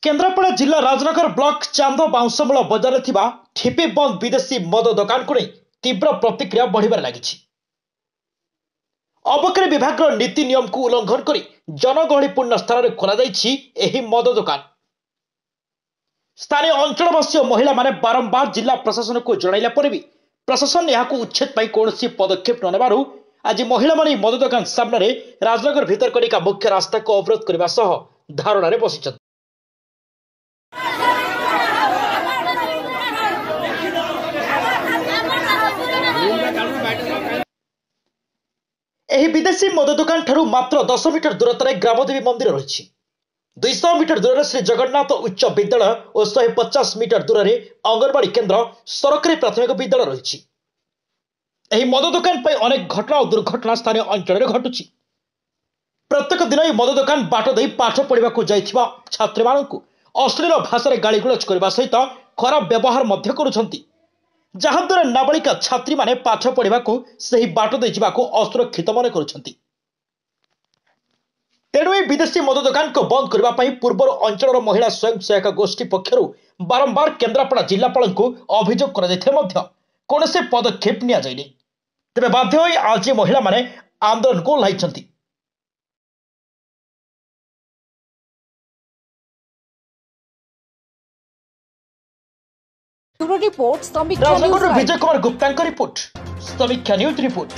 केन्द्रापड़ा जिला राजनगर ब्लॉक चांद बाउंसमूल बजार में ठिपी बंद विदेशी मद दुकान को नहीं तीव्र प्रतिक्रिया बढ़िबार लगी। अबकारी विभाग नीति नियम को उल्लंघन कर जनगहलीपूर्ण स्थान में खोल मद दुकान। स्थानीय अंचलवासी महिला माने बारंबार जिला प्रशासन को जनइला पर भी प्रशासन यह उच्छेद पर कौन पदक्षेप न नेबारु आज महिला माने मद दुकान सामने राजनगर भितरकनिका मुख्य रास्ता को अवरोध करने धारणा बसी। एही विदेशी मद दुकान ठारू मात्र 10 मीटर दूरतार ग्रामदेवी मंदिर रही। 200 मीटर दूर श्री जगन्नाथ उच्च विद्यालय और 150 मीटर दूर में अंगनवाड़ी केन्द्र सरकारी प्राथमिक विद्यालय रही। एही मद दुकान पर अनेक घटना और दुर्घटना स्थानीय अंचल घटुची। प्रत्येक दिन यह मद दुकान बाट दे पाठ पढ़ा जाइथिबा छात्री मानक अश्लील भाषा गाड़ीगुलज करने सहित खराब व्यवहार करुछंती, जहाद्वारा नाबालिका छात्री माने पाठ पढ़ा से बाट दे जावाको असुरक्षित मन करुछंती। तेणु विदेशी मद दुकान को बंद करने पूर्व अंचल महिला स्वयं सहायक गोष्ठी पक्षर बारंबार केन्द्रापड़ा जिलापाल को अभियोग कौन से पदक्षेप नि तेज बाध्य होई आज महिला माने आंदोलन को ओह्लाइछंती। रिपोर्ट राजनगर विजय कुमार गुप्ता रिपोर्ट, समीक्षा न्यूज रिपोर्ट।